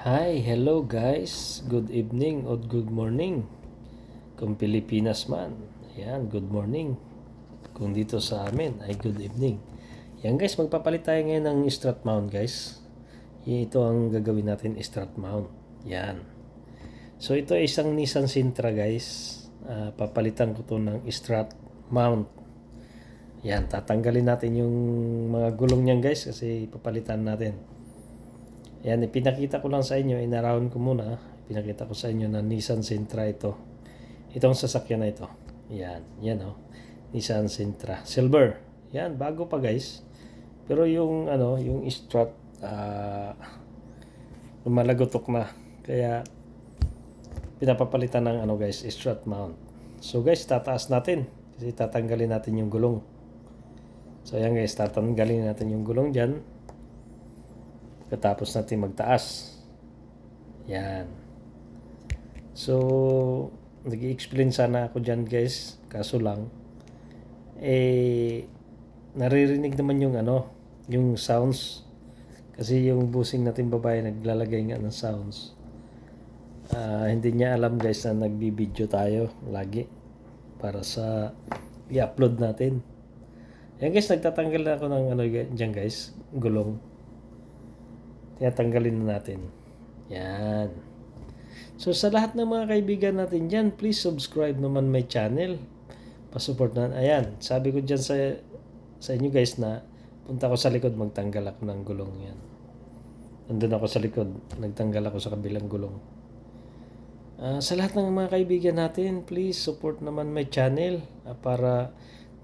Hi, hello guys. Good evening or good morning. Kung Pilipinas man, ayan, good morning. Kung dito sa amin ay good evening. Yan guys, magpapalit tayo ngayon ng strut mount guys. Ito ang gagawin natin, strut mount. Yan. So ito ay isang Nissan Sentra guys. Papalitan ko to ng strut mount. Yan, tatanggalin natin yung mga gulong niyan guys kasi papalitan natin. Yan, ipinakita ko lang sa inyo, in-around ko muna. Pinakita ko sa inyo na Nissan Sentra ito. Itong sasakyan na ito. Yan, yan oh. Nissan Sentra. Silver. Yan, bago pa guys. Pero yung yung strut, lumalagotok na. Kaya, pinapapalitan ng guys, strut mount. So guys, tataas natin. Kasi tatanggalin natin yung gulong. So yan guys, tatanggalin natin yung gulong dyan. Katapos natin magtaas. Yan. So, nag-i-explain sana ako dyan guys. Kaso lang, naririnig naman yung yung sounds. Kasi yung busing natin babae naglalagay nga ng sounds. Hindi niya alam guys na nagbibideo tayo lagi para sa i-upload natin. Yan guys, nagtatanggal na ako ng dyan guys, gulong. Tinatanggalin na natin. Yan. So sa lahat ng mga kaibigan natin dyan, please subscribe naman my channel. Pasupport na. Ayan, sabi ko dyan sa inyo guys na punta ko sa likod, magtanggal ako ng gulong yan. Nandun ako sa likod, nagtanggal ako sa kabilang gulong. Sa lahat ng mga kaibigan natin, please support naman my channel para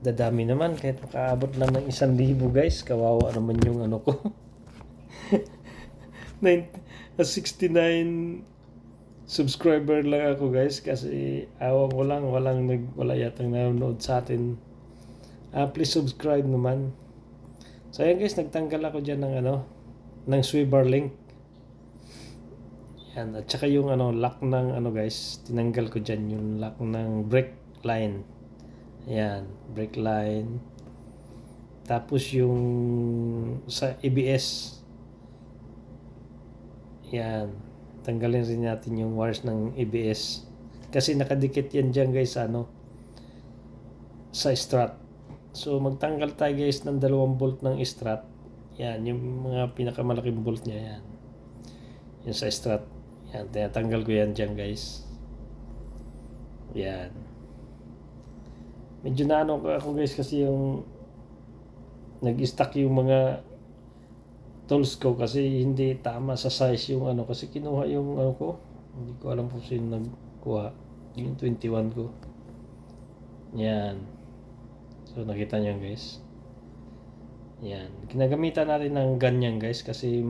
dadami naman kahit makaabot lang ng 1,000 guys. Kawawa naman yung ko. 69 subscriber lang ako guys kasi awan ko lang wala yatang nanonood sa atin. Please subscribe naman. So ayan guys, nagtanggal ako dyan ng swivel link. Yan, at saka yung lock ng guys, tinanggal ko dyan yung lock ng brake line. Ayan, brake line. Tapos yung sa ABS. Yan. Tanggalin rin natin yung wires ng ABS. Kasi nakadikit yan dyan guys sa strut. So magtanggal tayo guys ng 2 bolt ng strut. Yan. Yung mga pinakamalaking bolt niya yan. Yung sa strut. Yan. Tinatanggal ko yan dyan guys. Yan. Medyo ako guys kasi yung nag-stack yung mga tools ko kasi hindi tama sa size yung kasi kinuha yung ko, hindi ko alam kung sino nagkuha yung 21 ko. Yan, so nakita nyo guys. Yan, ginagamitan natin ng ganyan guys kasi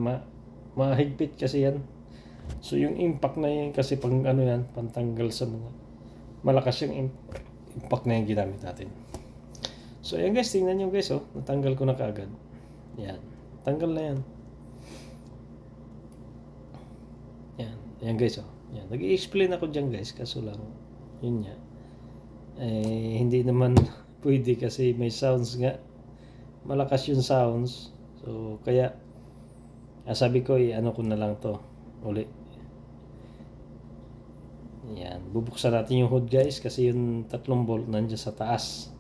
mahigpit kasi yan. So yung impact na yan kasi pang yan, pantanggal sa mga malakas yung impact na yung ginamit natin. So yan guys, tingnan nyo guys natanggal ko na kaagad. Yan, tanggal na yan. Yan guys Yan, nag-i-explain ako dyan guys, kaso lang yun nga hindi naman pwede kasi may sounds nga, malakas yung sounds. So kaya sabi ko ko na lang to uli. Yan, bubuksan natin yung hood guys kasi yung 3 bolt nandiyan sa taas.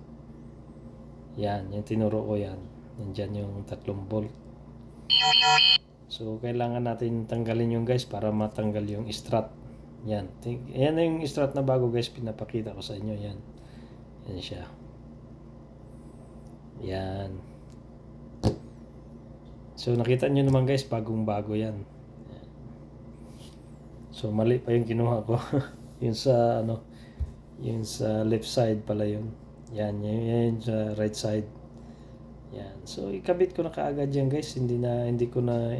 Yan, yung tinuro ko yan. Nandiyan yung 3 bolt. So kailangan natin tanggalin yung guys para matanggal yung strut. Yan. Yan na yung strut na bago guys, pinapakita ko sa inyo. Yan. Yan siya. Yan. So nakita nyo naman guys, bagong bago yan. So mali pa yung kinuha ko. Yung sa yung sa left side pala yun. Yan, yan sa right side. Yan. So ikabit ko na kaagad yan guys. Hindi ko na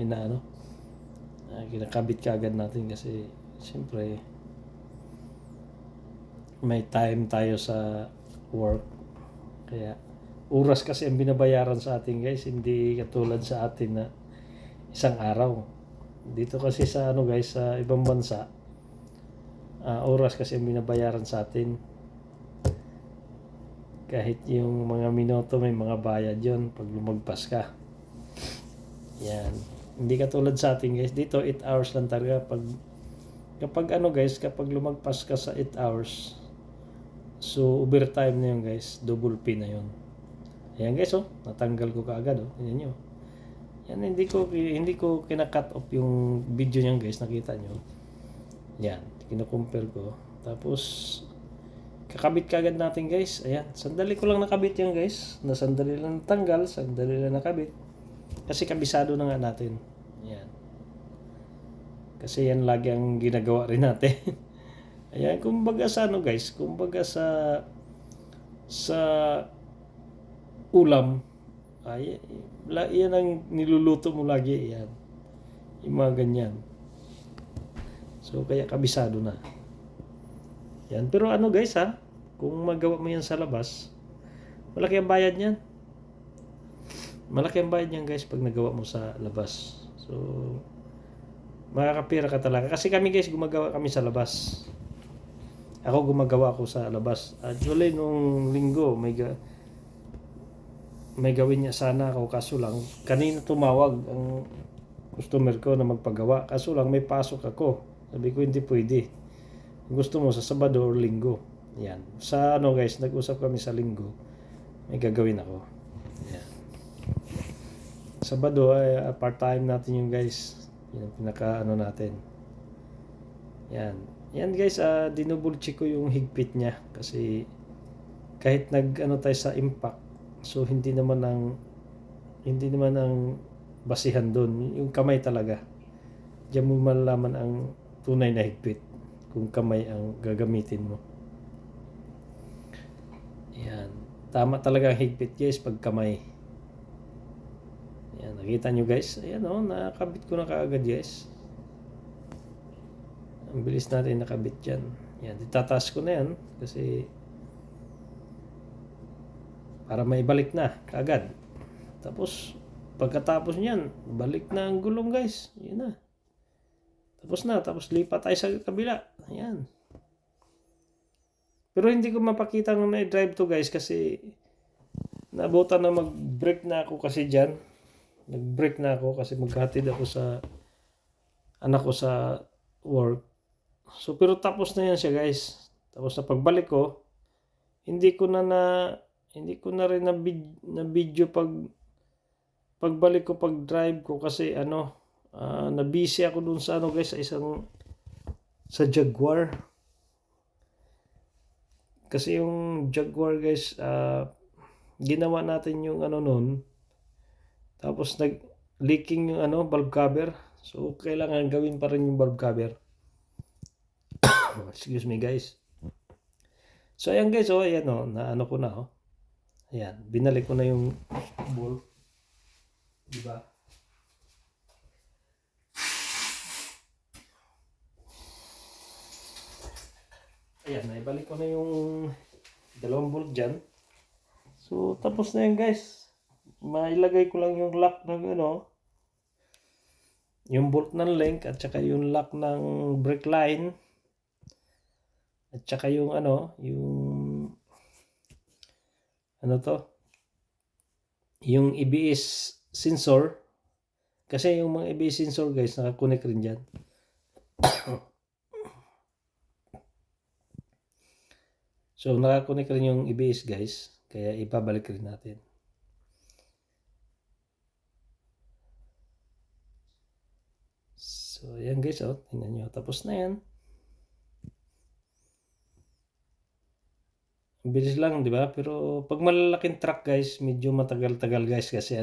kinakabit kaagad natin kasi siyempre may time tayo sa work. Kaya oras kasi ang binabayaran sa atin guys, hindi katulad sa atin na isang araw. Dito kasi sa guys, sa ibang bansa, oras kasi ang binabayaran sa atin. Kahit yung mga minuto may mga bayad yon pag lumagpas ka. Yan. Hindi katulad sa atin guys. Dito 8 hours lang talaga. Kapag ano guys, kapag lumagpas ka sa 8 hours, so overtime na yun guys. Double pay na yun. Ayan guys, oh, natanggal ko kaagad, oh. Tingnan nyo. Yan, hindi ko kina-cut off yung video niyan guys, nakita nyo. Yan, kino-compare ko. Tapos kakabit kaagad natin guys. Ayan, sandali ko lang nakabit yan guys. Na sandali lang natanggal, sandali lang nakabit. Kasi kabisado na nga natin. Ayan. Kasi yan lagi ang ginagawa rin natin. Ayan, kumbaga sa ano guys, kumbaga sa ulam, ay, yan ang niluluto mo lagi, yan. Yung mga ganyan. So, kaya kabisado na. Yan. Pero ano guys ha, kung magawa mo yan sa labas, malaki ang bayad niyan. Malaki ang bayad niyan guys pag nagawa mo sa labas. So, makakapira ka talaga. Kasi kami guys, gumagawa kami sa labas. Ako gumagawa ako sa labas. Actually, nung linggo, may gawin niya sana ako, kaso lang kanina tumawag ang customer ko na magpagawa, kaso lang may pasok ako. Sabi ko hindi pwede, gusto mo sa Sabado or Linggo. Yan, sa ano guys, nag-usap kami sa Linggo, may gagawin ako. Yan, Sabado ay part-time natin yung guys, yung pinaka ano natin. Yan guys, dinouble check ko yung higpit niya kasi kahit nag ano tayo sa impact, so hindi naman ang basihan doon, yung kamay talaga. Diyan mo malalaman ang tunay na higpit kung kamay ang gagamitin mo. Yan, tama talaga ang higpit guys pag kamay. Yan, nakita nyo guys, ayan o, nakabit ko na kaagad guys. Ang bilis natin nakabit dyan. Yan, itataas ko na yan kasi para maibalik na kaagad. Tapos pagkatapos niyan, balik na ang gulong guys. Yan na. Tapos lipat tayo sa kabila. Ayan. Pero hindi ko mapakita nung na-drive to guys kasi nabutan na mag-break na ako kasi dyan. Nag-break na ako kasi maghatid ako sa anak ko sa work. So pero tapos na yan siya guys. Tapos na pagbalik ko, hindi ko na rin na video pagbalik ko, pag drive ko kasi na busy ako dun sa guys, sa Jaguar. Kasi yung Jaguar guys, ginawa natin yung noon. Tapos leaking yung valve cover. So kailangan gawin pa rin yung valve cover. Excuse me guys. So ayan guys, ayan na ko na Ayan, binalik ko na yung bolt. Diba? Ayan, naibalik ko na yung dalawang bolt dyan. So, tapos na yan guys. Mailagay ko lang yung lock ng yung bolt ng link at saka yung lock ng brake line. At saka yung yung ABS sensor. Kasi yung mga ABS sensor guys, nakakunik rin dyan. So nakakunik rin yung ABS guys, kaya ipabalik rin natin. So yan guys, tingnan nyo, tapos na yan. Bilis lang, di ba? Pero pag malalaking truck guys, medyo matagal-tagal guys kasi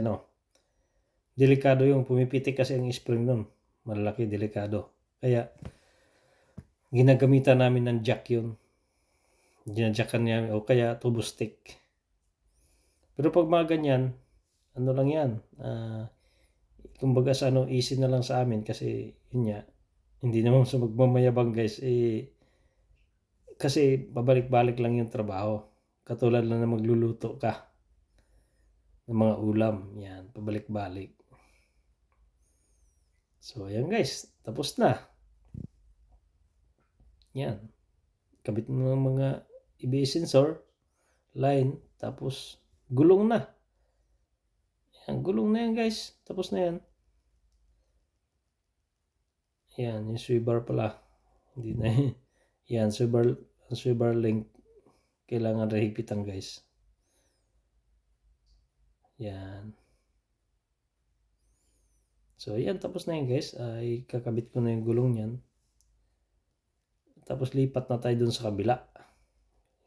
delikado yung pumipitik kasi ang spring nun. Malalaki, delikado. Kaya ginagamitan namin ng jack yun. Ginajackan niya o kaya tubo stick. Pero pag mga ganyan, lang yan. Kumbaga sa easy na lang sa amin kasi yun nga, hindi naman sa magmamayabang guys, kasi babalik-balik lang yung trabaho. Katulad lang na magluluto ka ng mga ulam. Yan, pabalik-balik. So, ayan guys. Tapos na. Yan. Kabit mo ng mga ABS sensor, line, tapos gulong na. Yan, gulong na yan guys. Tapos na yan. Yan, yung swivel pala. Hindi na yan, swivel link. Kailangan rehipitan guys. Yan. So, yan. Tapos na yun guys. Ay, kakabit ko na yung gulong yan. Tapos lipat na tayo dun sa kabila.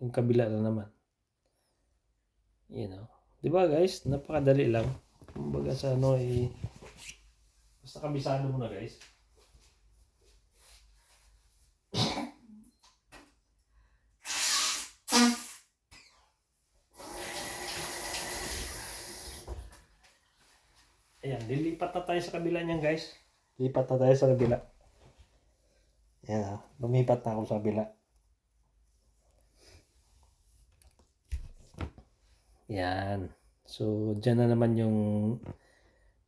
Yung kabila na naman. You know. Diba guys? Napakadali lang. Kumbaga sa ano basta kabisado mo na guys. Ayan, lilipat na tayo sa kabila niyan guys. Lipat na tayo sa kabila. Ayan, lumipat na ako sa kabila. Yan. So, dyan na naman yung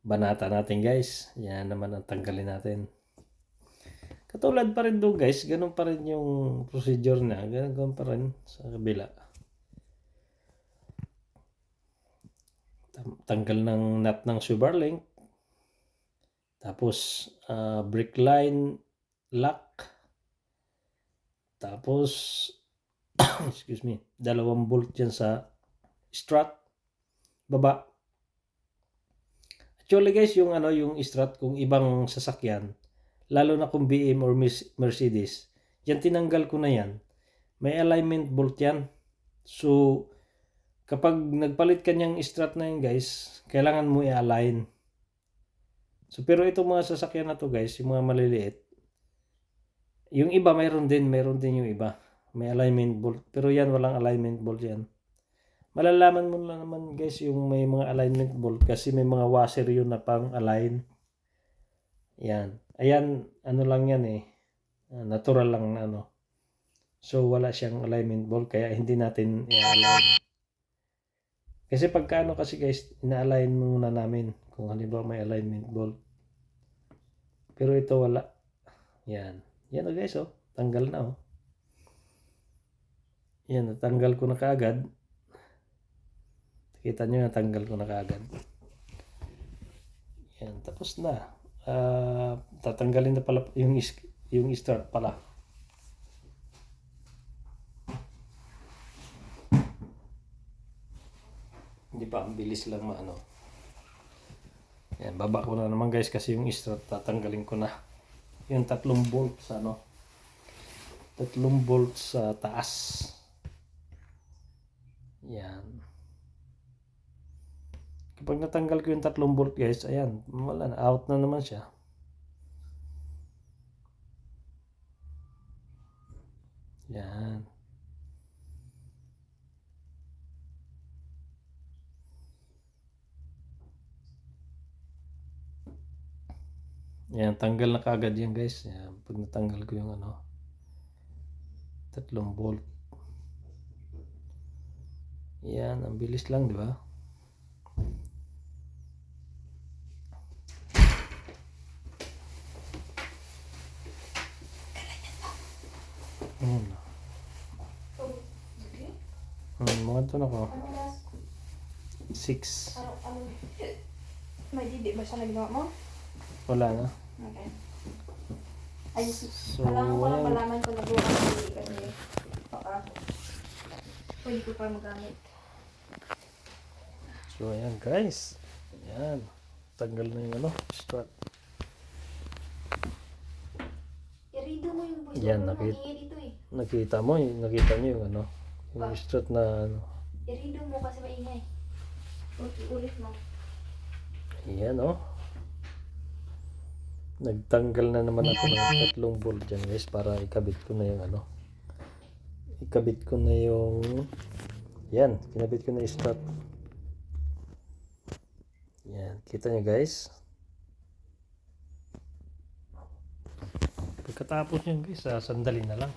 banata natin guys. Yan naman ang tanggalin natin. Katulad pa rin doon guys. Ganun pa rin yung procedure na. Ganun pa rin sa kabila. Tanggal ng nut ng swivel link. Tapos, brake line lock. Tapos, excuse me, 2 bolt dyan sa strut baba. Actually guys, yung strut kung ibang sasakyan, lalo na kung BM or Mercedes, yan tinanggal ko na yan. May alignment bolt yan. So kapag nagpalit ka niyang strut na yan guys, kailangan mo i-align. So pero itong mga sasakyan na to guys, yung mga maliliit, yung iba mayroon din yung iba. May alignment bolt. Pero yan walang alignment bolt yan. Malalaman mo lang naman guys yung may mga alignment bolt kasi may mga washer yun na pang align. Yan. Ayan, ano lang yan natural lang na So wala siyang alignment bolt kaya hindi natin i-align. Kasi pagkaano kasi guys, ina-align muna namin kung halimbawa may alignment bolt. Pero ito wala. Yan. Yan guys tanggal na Yan, natanggal ko na kaagad. Kita nyo, natanggal ko na kaagad. Yan, tapos na. Tatanggalin na pala yung start pala. Hindi pa, ang bilis lang Yan, baba ko na naman guys kasi yung start tatanggalin ko na. Yung 3 bolt sa 3 bolt sa taas. Yan. Kapag natanggal ko yung 3 bolt guys, ayan, wala na, out na naman siya. Yan. Yan, tanggal na kagad yan guys. Yan, pag natanggal ko yung 3 bolt. Yan, ang bilis lang, di ba? Mga ito na ko. 6. May didi ba siya na ginawa mo? Wala na. Okay. Ay, So, kailangan ko lang malaman kung nagawa ka ng didi kasi pwede ko pa magamit. So, ayan guys. Ayan. Tanggal na yung strut. I-redo mo yung voice Yan, over mo dito nakita mo yung yung strut na I-redo mo kasi maingay. Ulit mo. Ayan Nagtanggal na naman ako ng 3 bolt dyan guys para ikabit ko na yung yan, kinabit ko na yung strut. Yan, kita nyo guys. Pagkatapos nyo guys, sandali na lang.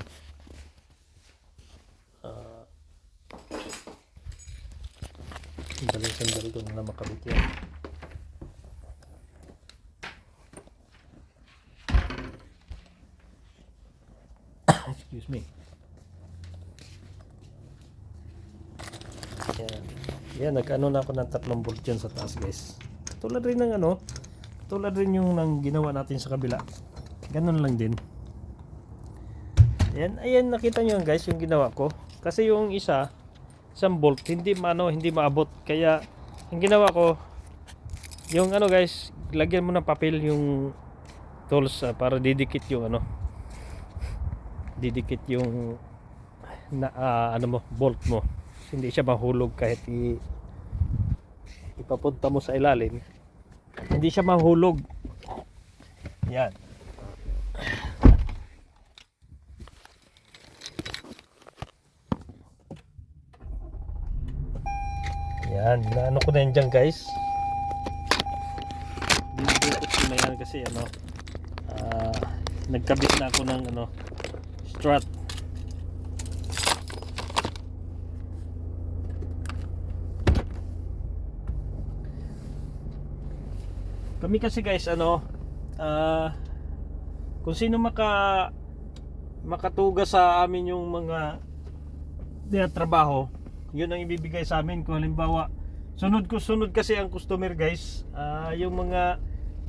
Sandali ko na makabit yan. Excuse me. Yan, nag-ano na ako ng 3 bolt dyan sa taas guys. Tulad rin yung ginawa natin sa kabila. Ganun lang din. Ayan, nakita nyo guys yung ginawa ko. Kasi yung isang bolt, hindi maabot. Kaya, yung ginawa ko, yung guys, lagyan mo ng papel yung tools para didikit yung didikit yung bolt mo. Hindi siya mahulog kahit ipapunta mo sa ilalim. Hindi siya mahulog. Yan. Yan, naano ko na yan dyan guys. Dinudukot ko na yan kasi nagkabit na ako ng strut. Kami kasi guys kung sino makatuga sa amin yung mga trabaho, yun ang ibibigay sa amin. Kung halimbawa sunod kasi ang customer guys, yung mga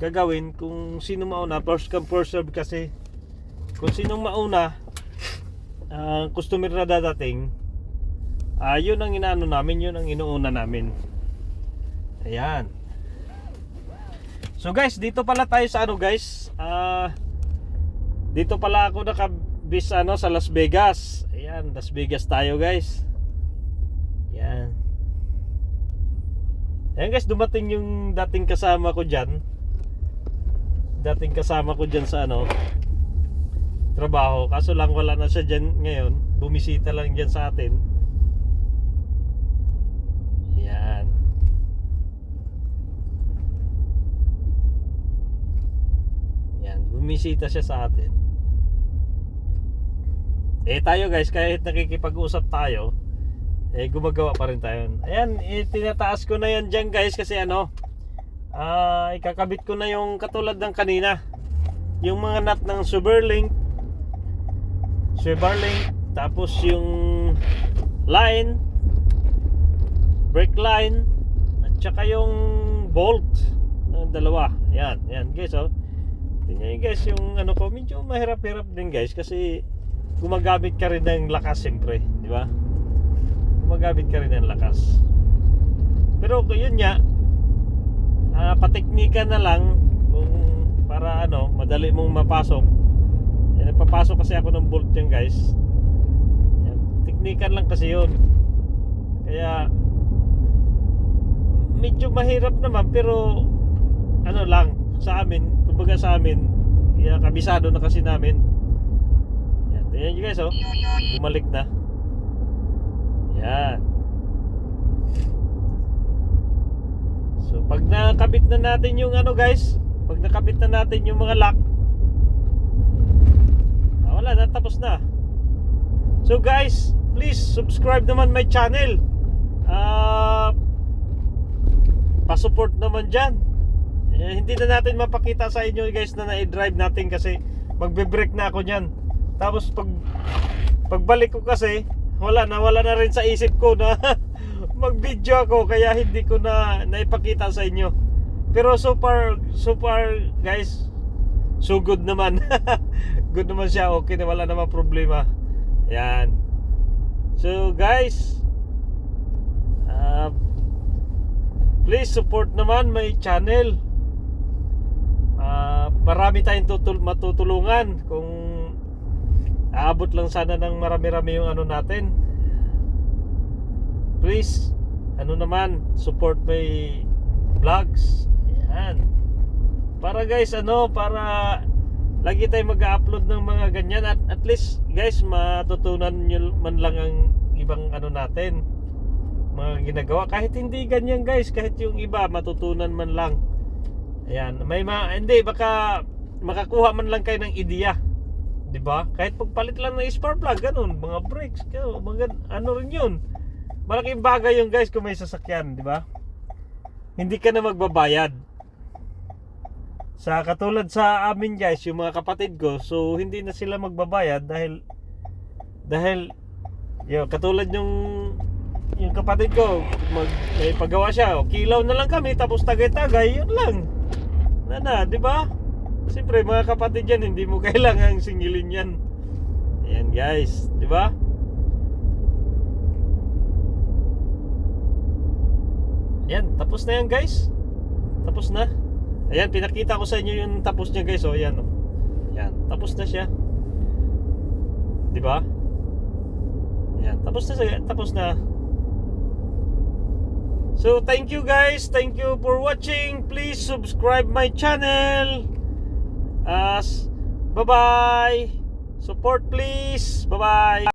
gagawin kung sino mauna, first come first serve kasi. Kung sino mauna customer na dadating, yun ang inaano namin, yun ang inuuna namin. Ayan. So guys, dito pala tayo sa guys, dito pala ako nakabis sa Las Vegas. Ayan, Las Vegas tayo guys. Ayan. Ayan guys, dumating yung dating kasama ko dyan. Dating kasama ko dyan sa trabaho. Kaso lang wala na siya dyan ngayon. Bumisita lang dyan sa atin. Ayan. Ayan, bumisita siya sa atin. Tayo guys, kahit nakikipag-usap tayo, gumagawa pa rin tayo. Ayan, tinataas ko na yan dyan guys kasi ikakabit ko na yung katulad ng kanina. Yung mga nut ng Silverlink, tapos yung line, brake line, at saka yung bolt na dalawa. Ayan guys, tingnan nyo guys yung ko, medyo mahirap-hirap din guys kasi gumagamit ka rin ng lakas siyempre, di ba? Gumagamit ka rin ng lakas. Pero yun nga, pateknika na lang kung para madali mong mapasok. Nagpapasok kasi ako ng bolt yan guys. Yan, teknikan lang kasi yun. Kaya medyo mahirap naman pero lang sa amin, kumbaga sa amin, kaya kabisado na kasi namin. Yan, tingnan nyo guys bumalik na. Yan. So pag nakabit na natin yung guys, pag nakabit na natin yung mga lock, wala na, tapos na. So guys, please subscribe naman my channel. Pa-support naman dyan. Hindi na natin mapakita sa inyo guys na na-drive natin kasi magbe-break na ako nyan. Tapos pagbalik ko kasi wala na rin sa isip ko na mag-video ako, kaya hindi ko na naipakita sa inyo. Pero so far guys, so good naman. Good naman siya, okay na, wala naman problema. Yan. So guys, please support naman my channel. Marami tayong matutulungan kung aabot lang sana ng marami-rami yung natin. Please naman support my vlogs. Yan. Para guys para lagi tayong mag-upload ng mga ganyan at least guys matutunan nyo man lang ang ibang natin, mga ginagawa. Kahit hindi ganyan guys, kahit yung iba matutunan man lang. Ayan, hindi baka makakuha man lang kayo ng ideya, 'di ba? Kahit pagpalit lang ng spark plug, ganun, mga brakes, mga rin 'yun. Malaking bagay yung guys kung may sasakyan, 'di ba? Hindi ka na magbabayad. Sa katulad sa amin guys, yung mga kapatid ko, so hindi na sila magbabayad dahil katulad yung kapatid ko, may pagawa siya, kilaw na lang kami tapos tagay-tagay, yun lang. Na, 'di ba? Siyempre mga kapatid yan, hindi mo kailangang singilin yan. Ayan guys, di ba? Ayan, tapos na yan guys. Tapos na. Ayan, pinakita ko sa inyo yung tapos niya guys. O, ayan o. Ayan, tapos na siya. Di ba? Ayan, tapos na siya. Tapos na. So, thank you guys. Thank you for watching. Please subscribe my channel. Bye-bye. Support please. Bye-bye.